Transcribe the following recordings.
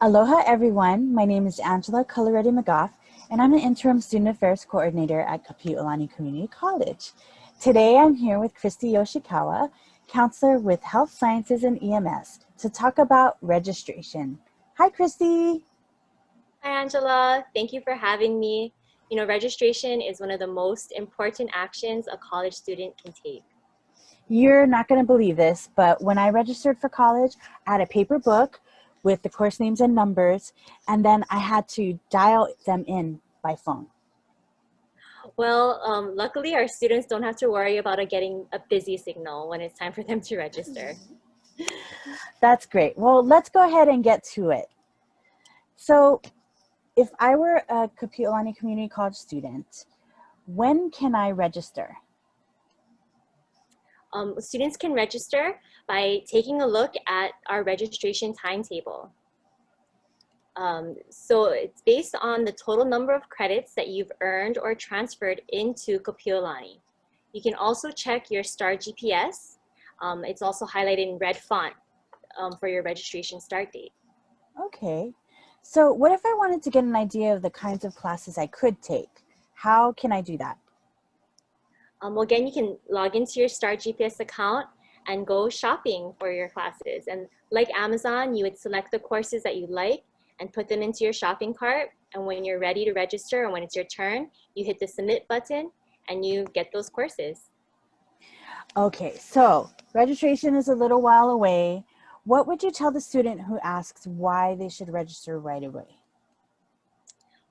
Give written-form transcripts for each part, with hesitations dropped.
Aloha everyone, my name is Angela Coloretti-McGough and I'm an Interim Student Affairs Coordinator at Kapiʻolani Community College. Today I'm here with Christy Yoshikawa, Counselor with Health Sciences and EMS, to talk about registration. Hi Christy! Hi Angela, thank you for having me. Registration is one of the most important actions a college student can take. You're not going to believe this, but when I registered for college, I had a paper book with the course names and numbers, and then I had to dial them in by phone. Well, luckily our students don't have to worry about getting a busy signal when it's time for them to register. That's great. Well, let's go ahead and get to it. So if I were a Kapiʻolani Community College student, when can I register? Students can register by taking a look at our registration timetable. So it's based on the total number of credits that you've earned or transferred into Kapiʻolani. You can also check your STAR GPS. It's also highlighted in red font for your registration start date. Okay. So what if I wanted to get an idea of the kinds of classes I could take? How can I do that? Well, again, you can log into your STAR GPS account and go shopping for your classes. And like Amazon, you would select the courses that you like and put them into your shopping cart. And when you're ready to register and when it's your turn, you hit the submit button and you get those courses. Okay, so registration is a little while away. What would you tell the student who asks why they should register right away?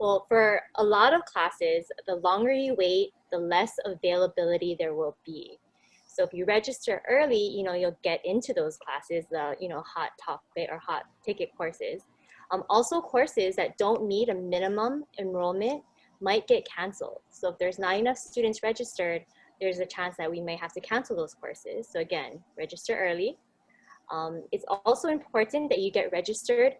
Well, for a lot of classes, the longer you wait, the less availability there will be. So if you register early, you'll get into those classes, the hot topic or hot ticket courses. Also, courses that don't meet a minimum enrollment might get canceled. So if there's not enough students registered, there's a chance that we may have to cancel those courses. So again, register early. It's also important that you get registered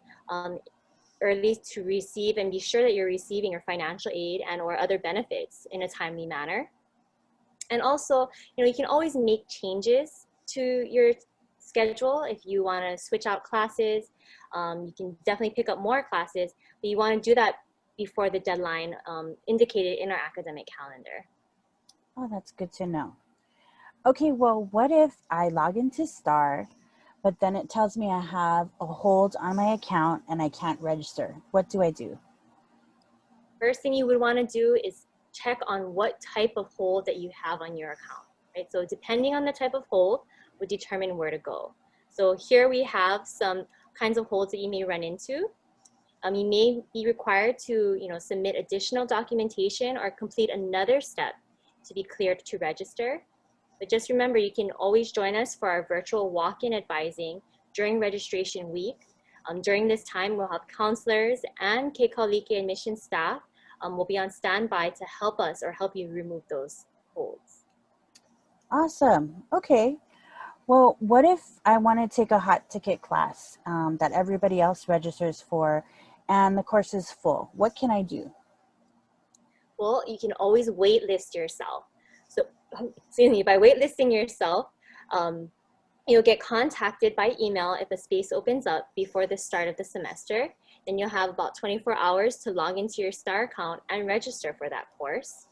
early to receive and be sure that you're receiving your financial aid and or other benefits in a timely manner. And also, you can always make changes to your schedule if you want to switch out classes. You can definitely pick up more classes, but you want to do that before the deadline indicated in our academic calendar. Oh, that's good to know. Okay, well, what if I log into STAR, but then it tells me I have a hold on my account and I can't register? What do I do? First thing you would want to do is check on what type of hold that you have on your account, right? So depending on the type of hold would determine where to go. So here we have some kinds of holds that you may run into. You may be required to submit additional documentation or complete another step to be cleared to register. But just remember, you can always join us for our virtual walk-in advising during registration week. During this time, we'll have counselors and Kapiʻolani admission staff will be on standby to help us or help you remove those holds. Awesome. Okay. Well, what if I want to take a hot ticket class that everybody else registers for and the course is full? What can I do? Well, you can always waitlist yourself. So, excuse me, by waitlisting yourself, you'll get contacted by email if a space opens up before the start of the semester. Then you'll have about 24 hours to log into your STAR account and register for that course.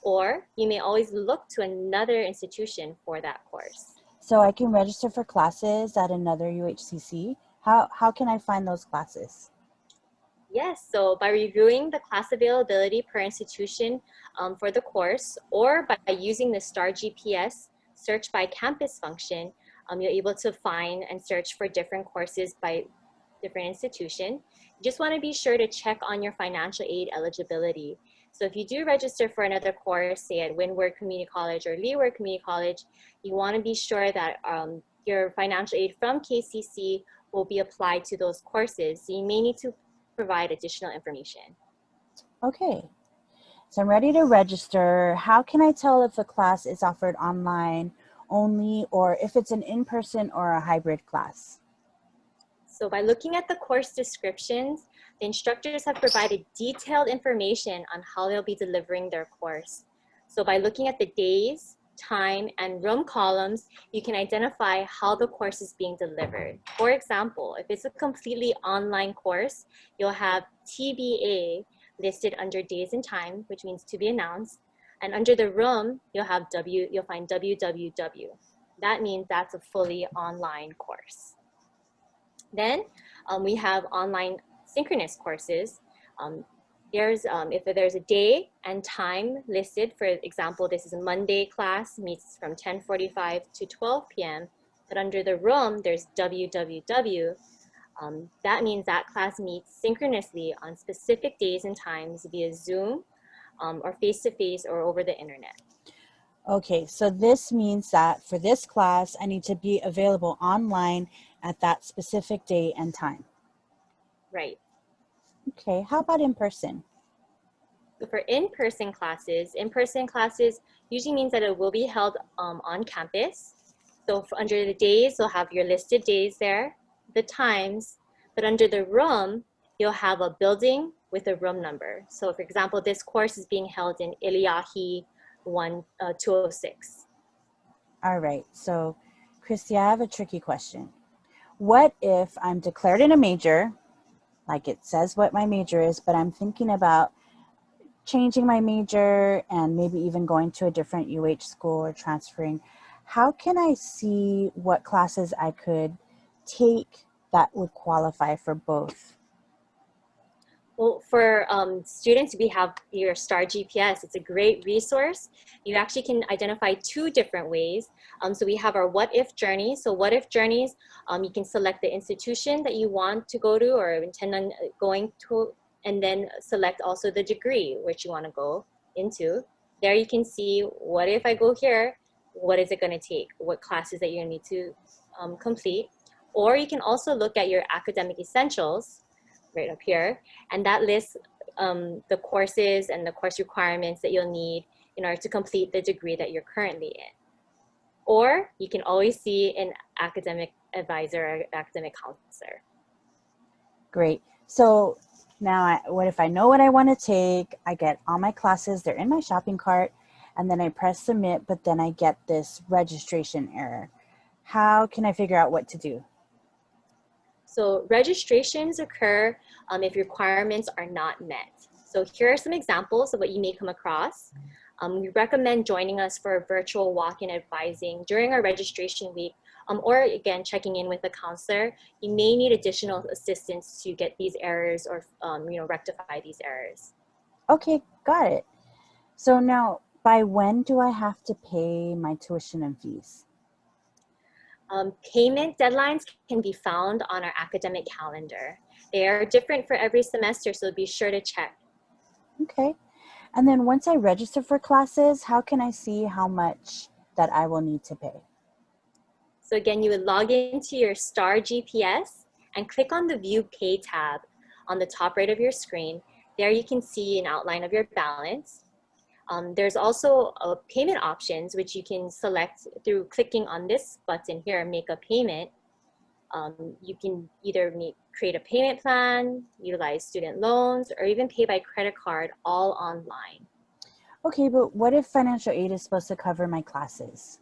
Or you may always look to another institution for that course. So I can register for classes at another UHCC. How can I find those classes? Yes, so by reviewing the class availability per institution for the course, or by using the STAR GPS search by campus function, you're able to find and search for different courses by different institution. You just want to be sure to check on your financial aid eligibility. So if you do register for another course, say at Windward Community College or Leeward Community College, you want to be sure that your financial aid from KCC will be applied to those courses. So you may need to provide additional information. Okay, so I'm ready to register. How can I tell if a class is offered online only or if it's an in-person or a hybrid class? So by looking at the course descriptions, the instructors have provided detailed information on how they'll be delivering their course. So by looking at the days, time, and room columns, you can identify how the course is being delivered. For example, if it's a completely online course, you'll have TBA listed under days and time, which means to be announced. And under the room, you'll find www. That means that's a fully online course. Then we have online synchronous courses. If there's a day and time listed, for example, this is a Monday class, meets from 10:45 to 12 p.m., but under the room, there's www. That means that class meets synchronously on specific days and times via Zoom or face-to-face or over the internet. Okay, so this means that for this class, I need to be available online at that specific day and time. Right. Okay, how about in person? For in-person classes usually means that it will be held on campus. So under the days, you'll have your listed days there, the times, but under the room, you'll have a building with a room number. So for example, this course is being held in Iliahi 206. All right, so Christy, I have a tricky question. What if I'm declared in a major, like it says what my major is, but I'm thinking about changing my major and maybe even going to a different UH school or transferring? How can I see what classes I could take that would qualify for both? Well, for students, we have your STAR GPS. It's a great resource. You actually can identify two different ways. So we have our what if journeys. So what if journeys, you can select the institution that you want to go to or intend on going to, and then select also the degree which you want to go into. There you can see, what if I go here, what is it going to take? What classes that you need to complete? Or you can also look at your academic essentials right up here, and that lists the courses and the course requirements that you'll need in order to complete the degree that you're currently in. Or you can always see an academic advisor or academic counselor. Great. So now what if I know what I want to take, I get all my classes, they're in my shopping cart, and then I press submit, but then I get this registration error. How can I figure out what to do? So registrations occur if requirements are not met. So here are some examples of what you may come across. We recommend joining us for a virtual walk-in advising during our registration week, or again, checking in with a counselor. You may need additional assistance to get these errors or rectify these errors. Okay, got it. So now, by when do I have to pay my tuition and fees? Payment deadlines can be found on our academic calendar. They are different for every semester, so be sure to check. Okay. And then once I register for classes, how can I see how much that I will need to pay? So again, you would log into your STAR GPS and click on the View Pay tab on the top right of your screen. There you can see an outline of your balance. There's also payment options, which you can select through clicking on this button here, Make a Payment. You can either create a payment plan, utilize student loans, or even pay by credit card, all online. Okay, but what if financial aid is supposed to cover my classes?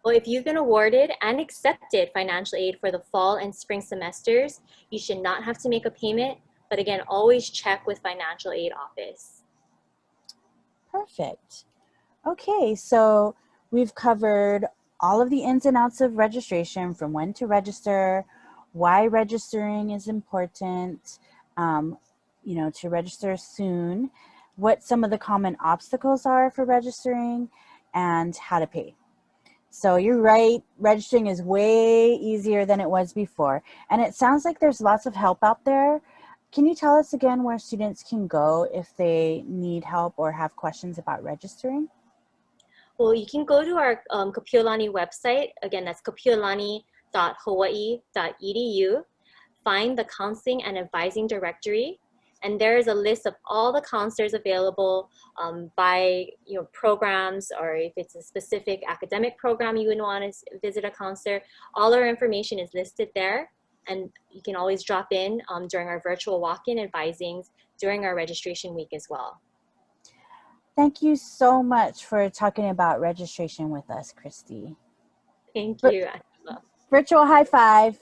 Well, if you've been awarded and accepted financial aid for the fall and spring semesters, you should not have to make a payment, but again, always check with financial aid office. Perfect. Okay, so we've covered all of the ins and outs of registration, from when to register, why registering is important, to register soon, what some of the common obstacles are for registering, and how to pay. So you're right, registering is way easier than it was before. And it sounds like there's lots of help out there. Can you tell us again where students can go if they need help or have questions about registering? Well, you can go to our Kapiʻolani website. Again, that's kapiolani.hawaii.edu. Find the counseling and advising directory. And there is a list of all the counselors available by programs, or if it's a specific academic program you would want to visit a counselor. All our information is listed there. And you can always drop in during our virtual walk-in advisings during our registration week as well. Thank you so much for talking about registration with us, Christy. Thank you, Angela. Virtual high five.